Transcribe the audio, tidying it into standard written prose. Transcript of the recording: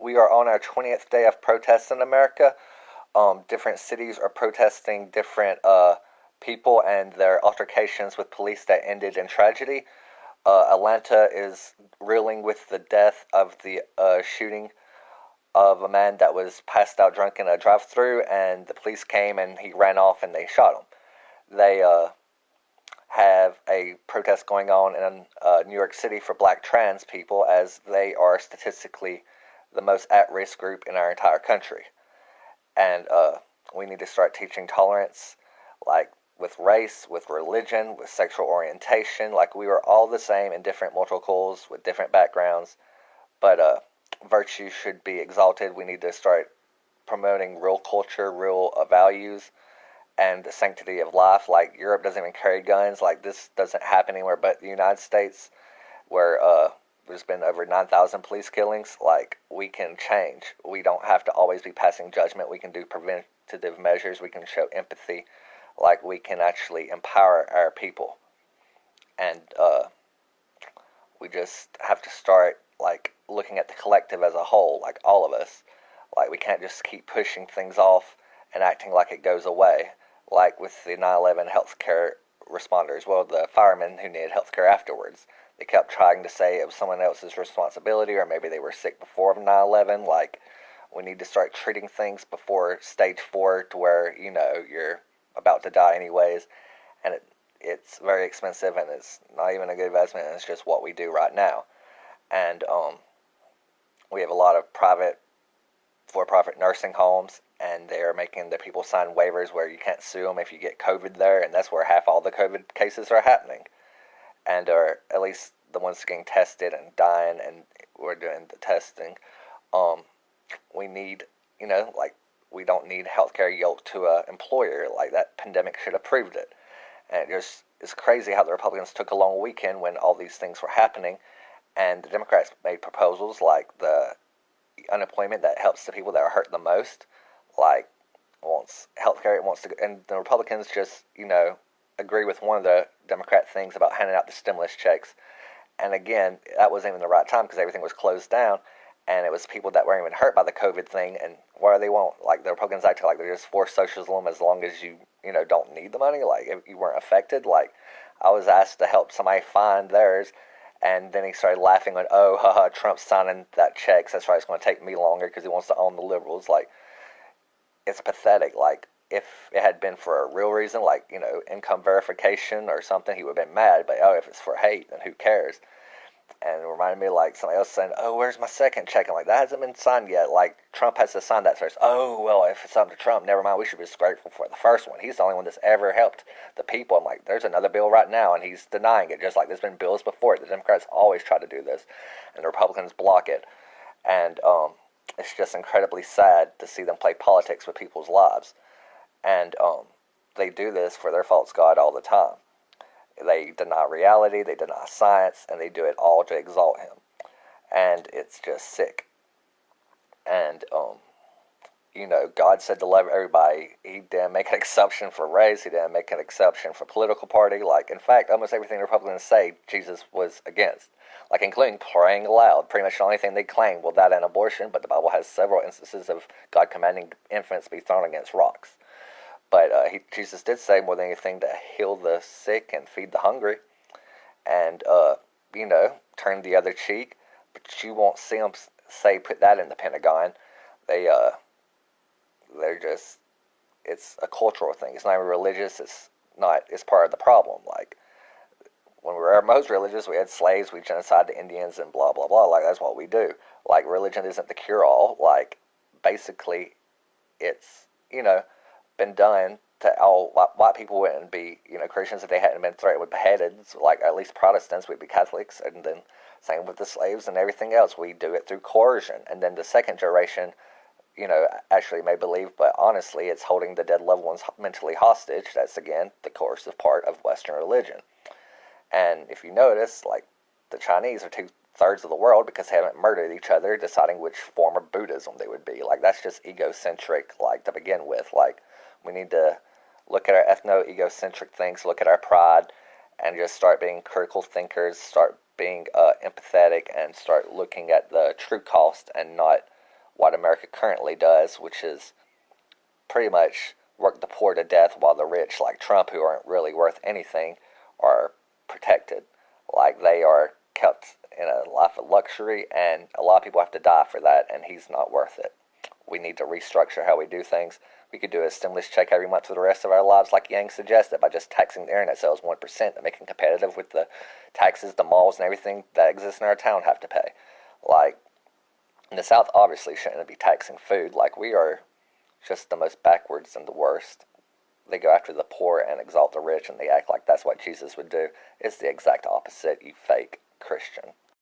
we are on our 20th day of protests in America. Different cities are protesting different people and their altercations with police that ended in tragedy. Atlanta is reeling with the death of the shooting of a man that was passed out drunk in a drive-through, and the police came and he ran off and they shot him. They have a protest going on in New York City for black trans people, as they are statistically the most at-risk group in our entire country. And we need to start teaching tolerance, like with race, with religion, with sexual orientation. Like, we are all the same in different multicles with different backgrounds, but virtue should be exalted. We need to start promoting real culture, real values, and the sanctity of life. Like, Europe doesn't even carry guns. Like, this doesn't happen anywhere but the United States, where there's been over 9,000 police killings. Like, we can change. We don't have to always be passing judgment. We can do preventative measures. We can show empathy. Like, we can actually empower our people. And we just have to start, like, looking at the collective as a whole, like all of us. Like, we can't just keep pushing things off and acting like it goes away. Like with the 9/11 healthcare responders, well, the firemen who needed healthcare afterwards. They kept trying to say it was someone else's responsibility, or maybe they were sick before 9/11. Like, we need to start treating things before stage 4, to where, you're about to die anyways. And it's very expensive, and it's not even a good investment. It's just what we do right now. And we have a lot of private, for-profit nursing homes, and they're making the people sign waivers where you can't sue them if you get COVID there, and that's where half all the COVID cases are happening. And or at least the ones getting tested and dying, and we're doing the testing. We need, like, we don't need healthcare yoked to an employer. Like, that pandemic should have proved it. And it's crazy how the Republicans took a long weekend when all these things were happening, and the Democrats made proposals like the unemployment that helps the people that are hurt the most. Like, wants healthcare, it wants to, and the Republicans just, agree with one of the Democrat things about handing out the stimulus checks. And again, that wasn't even the right time because everything was closed down, and it was people that weren't even hurt by the COVID thing. And what do they want? Like, the Republicans act like they're just for socialism as long as you, don't need the money. Like, if you weren't affected. Like, I was asked to help somebody find theirs, and then he started laughing on, oh, haha, Trump's signing that check, so that's why it's going to take me longer because he wants to own the liberals. Like, it's pathetic. Like, if it had been for a real reason, like, income verification or something, he would have been mad. But, if it's for hate, then who cares? And it reminded me, like, somebody else saying, oh, where's my second check? I'm like, that hasn't been signed yet. Like, Trump has to sign that first. Oh, well, if it's up to Trump, never mind. We should be grateful for the first one. He's the only one that's ever helped the people. I'm like, there's another bill right now, and he's denying it, just like there's been bills before. The Democrats always try to do this, and the Republicans block it. And it's just incredibly sad to see them play politics with people's lives. And they do this for their false god all the time. They deny reality, they deny science, and they do it all to exalt him. And it's just sick. And, God said to love everybody. He didn't make an exception for race. He didn't make an exception for political party. Like, in fact, almost everything Republicans say, Jesus was against. Like, including praying aloud. Pretty much the only thing they claim, well, that and abortion, but the Bible has several instances of God commanding infants be thrown against rocks. But Jesus did say more than anything to heal the sick and feed the hungry, and turn the other cheek. But you won't see them say put that in the Pentagon. They're just, it's a cultural thing. It's not even religious. It's part of the problem. Like, when we were most religious, we had slaves, we genocide the Indians, and blah blah blah. Like, that's what we do. Like, religion isn't the cure all. Like, basically, it's been done to all white people wouldn't be Christians if they hadn't been threatened with beheaded. So, like, at least Protestants would be Catholics, and then same with the slaves and everything else. We do it through coercion, and then the second generation, actually may believe, but honestly, it's holding the dead loved ones mentally hostage. That's again the coercive part of Western religion. And if you notice, like, the Chinese are 2/3 of the world because they haven't murdered each other, deciding which form of Buddhism they would be. Like, that's just egocentric, like, to begin with. Like, we need to look at our ethno-egocentric things, look at our pride, and just start being critical thinkers, start being empathetic, and start looking at the true cost and not what America currently does, which is pretty much work the poor to death while the rich, like Trump, who aren't really worth anything, are protected. Like they are kept in a life of luxury, and a lot of people have to die for that, and he's not worth it. We need to restructure how we do things. We could do a stimulus check every month for the rest of our lives, like Yang suggested, by just taxing the internet sales 1% and making competitive with the taxes the malls and everything that exists in our town have to pay. Like, in the South, obviously, shouldn't be taxing food. Like, we are just the most backwards and the worst. They go after the poor and exalt the rich, and they act like that's what Jesus would do. It's the exact opposite, you fake Christian.